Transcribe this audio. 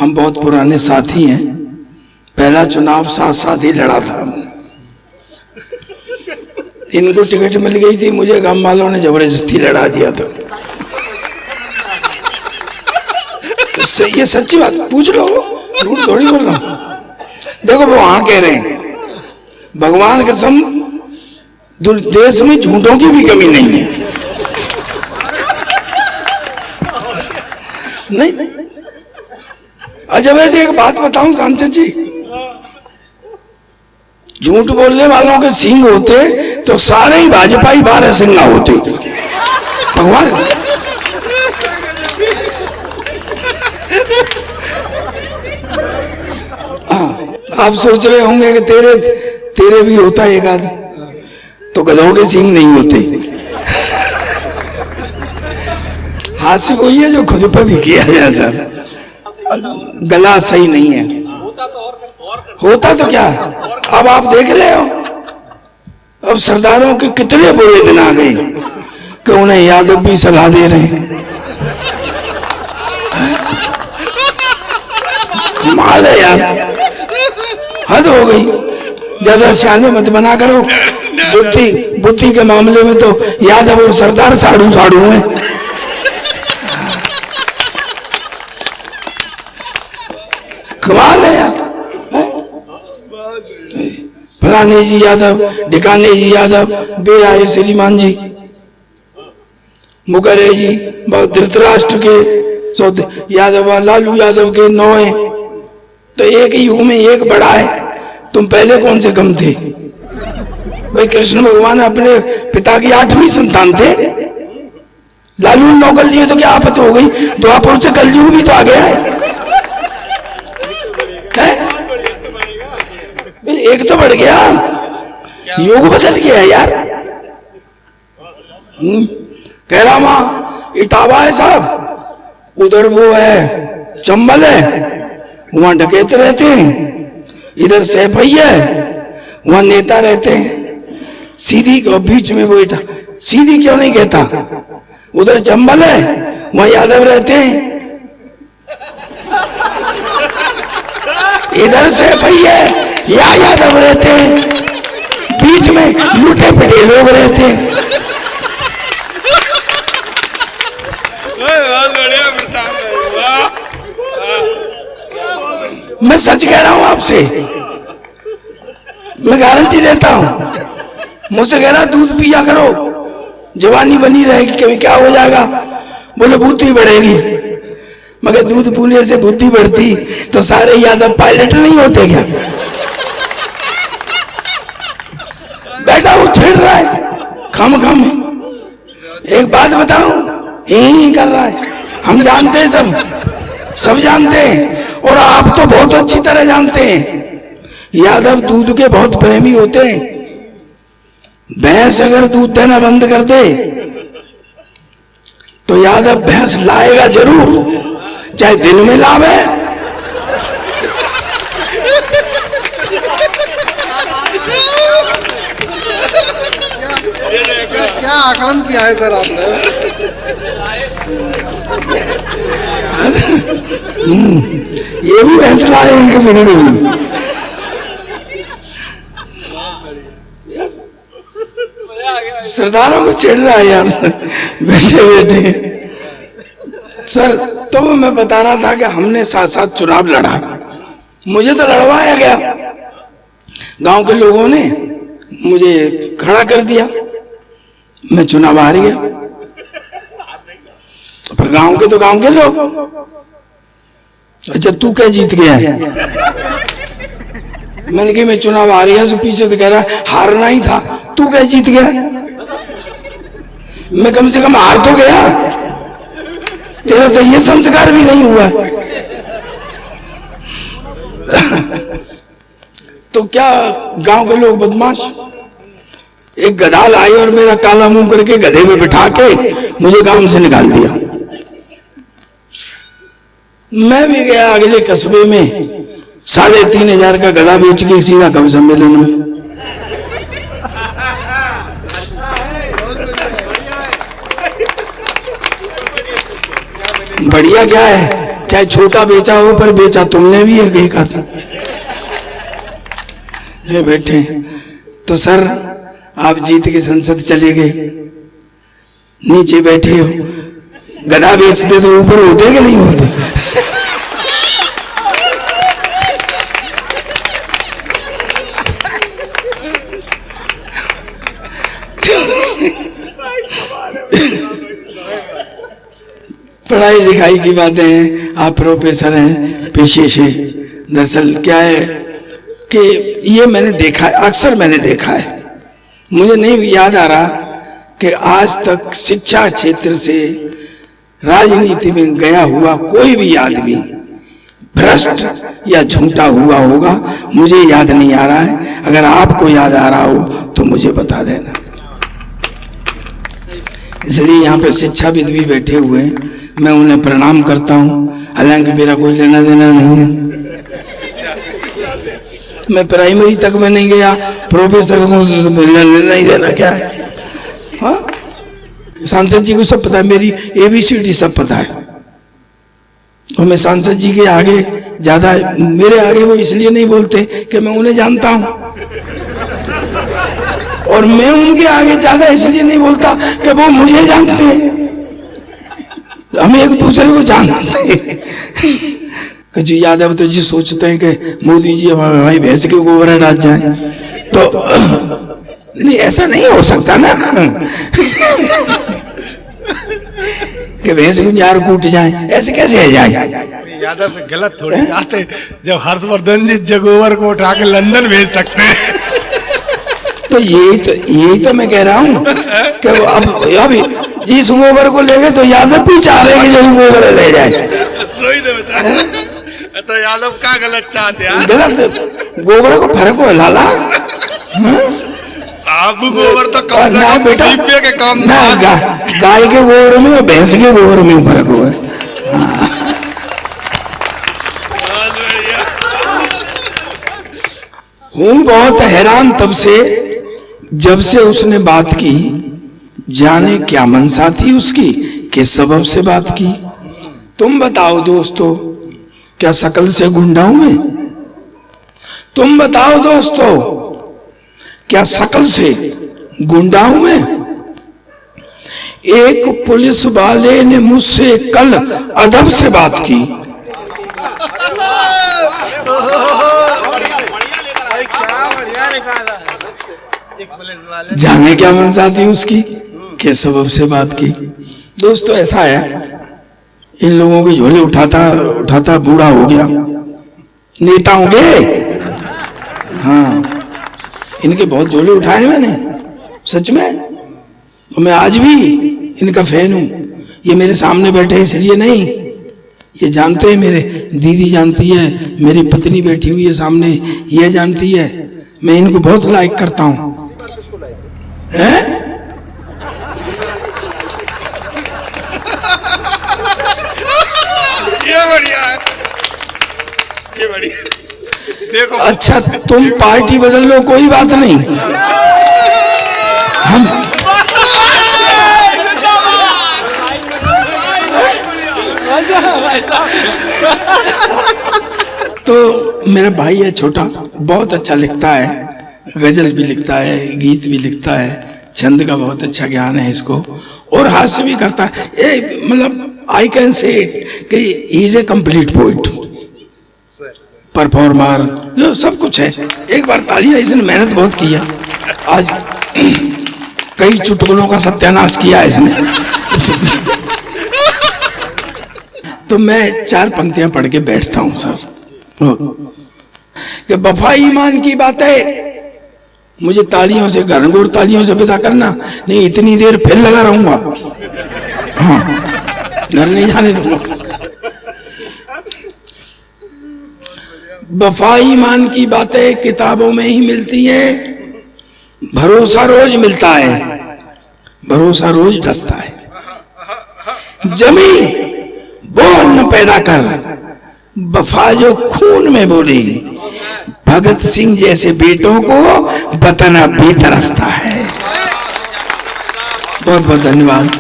हम बहुत पुराने साथी हैं। पहला चुनाव साथ साथ ही लड़ा था। इनको टिकट मिल गई थी, मुझे गांव वालों ने जबरदस्ती लड़ा दिया था। ये सच्ची बात, पूछ लो, झूठ थोड़ी बोल रहा हूं। देखो वो हाँ कह रहे हैं, भगवान कसम देश में झूठों की भी कमी नहीं है। नहीं, अच्छा वैसे एक बात बताऊं सांसद जी, झूठ बोलने वालों के सींग होते तो सारे ही भाजपा ही 12 सिंगा होते। भगवान आप सोच रहे होंगे कि तेरे भी होता है एक आध, तो गधों के सींग नहीं होते। हासिल वही है जो खुद पर भी किया जाए सर। गला सही नहीं है, होता तो क्या, अब आप देख रहे हो अब सरदारों के कितने बुरे दिन आ गए कि उन्हें यादव भी सलाह दे रहे हैं। कमाल है यार, हद हो गई। ज्यादा सियाने मत बना करो। बुद्धि के मामले में तो यादव और सरदार साड़ू साड़ू हैं। कमाल है यार। फलाने जी यादव, ढिकाने जी यादव, बेराए श्रीमान जी, मुकरे जी धृतराष्ट्र के यादव, लालू यादव के 9 हैं, तो एक ही युग में एक बड़ा है। तुम पहले कौन से कम थे भाई? कृष्ण भगवान अपने पिता की 8वीं संतान थे। लालू ने 9 कर लिए तो क्या आपत हो गई? द्वापर से कलयुग भी तो आ गया है? एक तो बढ़ गया, युग बदल गया यार। कह रहा मां इटावा है साहब, उधर वो है चंबल है, वहां डकैत रहते हैं, इधर सैफई है, वहां नेता रहते हैं। सीधी को बीच में वो इटा, सीधी क्यों नहीं कहता? उधर चंबल है, वहां यादव रहते हैं, इधर सैफई है या यादव रहते हैं, बीच में लूटे पिटे लोग रहते हैं। मैं सच कह रहा हूं आपसे, मैं गारंटी देता हूं। मुझसे कह रहा दूध पिया करो, जवानी बनी रहेगी, कभी क्या हो जाएगा? बोले बुद्धि बढ़ेगी। मगर दूध पीने से बुद्धि बढ़ती तो सारे यादव पायलट नहीं होते क्या? बेटा वो छेड़ रहा है खम खम। एक बात बताऊं, यही कर रहा है। हम जानते हैं, सब जानते हैं, और आप तो बहुत अच्छी तरह जानते हैं। यादव दूध के बहुत प्रेमी होते हैं। भैंस अगर दूध देना बंद कर दे तो यादव भैंस लाएगा जरूर, चाहे दिन में लावे। क्या आकलन किया है सर आपने? ये भी भैंस लाएंगे मेरे में। सरदारों को छेड़ रहा है यार बैठे बैठे। सर तो मैं बता रहा था कि हमने साथ साथ चुनाव लड़ा, मुझे तो लड़वाया गया, गांव के लोगों ने मुझे खड़ा कर दिया, मैं चुनाव हार गया। पर गांव के तो गांव के लोग, अच्छा तू क्या जीत गया है? मैंने कहा मैं चुनाव हार गया। तो पीछे तो कह रहा है हारना ही था, तू क्या जीत गया? मैं कम से कम हार तो गया, तेरा तो ये संस्कार भी नहीं हुआ। तो क्या गांव के लोग बदमाश, एक गधा लाई और मेरा काला मुंह करके गधे में बिठा के मुझे गांव से निकाल दिया। मैं भी गया अगले कस्बे में 3,500 का गधा बेच के सीधा कवि सम्मेलन में। बढ़िया क्या है, चाहे छोटा बेचा हो, पर बेचा तुमने भी है एक आधा। ये बैठे तो सर आप जीत के संसद चले गए, नीचे बैठे हो, गधा बेचते तो ऊपर होते कि नहीं होते? पढ़ाई लिखाई की बातें हैं, आप प्रोफेसर हैं पेशे से। दरअसल क्या है कि ये मैंने देखा है, अक्सर मैंने देखा है, मुझे नहीं याद आ रहा कि आज तक शिक्षा क्षेत्र से राजनीति में गया हुआ कोई भी आदमी भ्रष्ट या झूठा हुआ होगा, मुझे याद नहीं आ रहा है। अगर आपको याद आ रहा हो तो मुझे बता देना। इसलिए यहाँ पे शिक्षाविद भी बैठे हुए हैं, मैं उन्हें प्रणाम करता हूँ, हालांकि मेरा कोई लेना देना नहीं है। मैं प्राइमरी तक में नहीं गया, प्रोफेसर को लेना नहीं देना क्या है? हाँ, सांसद जी को सब पता है, मेरी ABCD सब पता है, और मैं सांसद जी के आगे ज्यादा, मेरे आगे वो इसलिए नहीं बोलते कि मैं उन्हें जानता हूँ, और मैं उनके आगे ज्यादा इसलिए नहीं बोलता कि वो मुझे जानते हैं। हम एक दूसरे को जानते हैं। जो यादव तो जी सोचते हैं कि मोदी जी हमारे भाई भैंस के गोबर डाल जाए, तो नहीं, ऐसा नहीं हो सकता ना कि भैंस गुंजार कूट जाए, ऐसे कैसे है जाए? यादव तो गलत थोड़ी जाते, जब हर्षवर्धन जी गोबर को उठा के लंदन भेज सकते हैं। तो यही तो मैं कह रहा हूँ कि वो अब जिस गोबर को ले गए तो यादव भी चाह रहे कि जब गोबर ले जाए। तो यादव का गलत चाहते हैं? गलत गोबर को फर्क हो लाला। आप गोबर तो कम से कम बेटा के काम ना, गाय के गोबर में और भैंस के गोबर में फर्क हुआ है। हूँ बहुत हैरान तब से जब से उसने बात की, जाने क्या मनसा थी उसकी, किस सबब से बात की। तुम बताओ दोस्तों, क्या शकल से गुंडा हूं मैं? तुम बताओ दोस्तों, क्या शकल से गुंडा हूं मैं? एक पुलिस वाले ने मुझसे कल अदब से बात की। जाने क्या मनसा थी उसकी, किस सबब से बात की। दोस्तों ऐसा है, इन लोगों के झोले उठाता उठाता बूढ़ा हो गया। नेता होंगे, हाँ, इनके बहुत झोले उठाए मैंने, सच में। तो मैं आज भी इनका फैन हूं। ये मेरे सामने बैठे इसलिए नहीं, ये जानते हैं, मेरे दीदी जानती है, मेरी पत्नी बैठी हुई है सामने, ये जानती है, मैं इनको बहुत लाइक करता हूं। ये बढ़िया है, ये बढ़िया। देखो, अच्छा तुम पार्टी बदल लो, कोई बात नहीं, हम तो मेरा भाई है छोटा, बहुत अच्छा लिखता है, गजल भी लिखता है, गीत भी लिखता है, छंद का बहुत अच्छा ज्ञान है इसको, और हास्य भी करता है। ये मतलब आई कैन से इट कि he is a complete poet, performer, जो सब कुछ है। एक बार तालियां, इसने मेहनत बहुत की है, आज कई चुटकुलों का सत्यानाश किया इसने। तो मैं 4 पंक्तियां पढ़ के बैठता हूं सर, कि वफा ईमान की बात है, मुझे तालियों से, घनघोर तालियों से विदा करना नहीं, इतनी देर फिर लगा रहूंगा, हाँ, घर नहीं जाने दूंगा। वफा ईमान की बातें किताबों में ही मिलती है, भरोसा रोज मिलता है, भरोसा रोज डसता है। जमी वो अन्न पैदा कर, वफा जो खून में बोली, भगत सिंह जैसे बेटों को वतन भी तरसता है। बहुत बहुत धन्यवाद।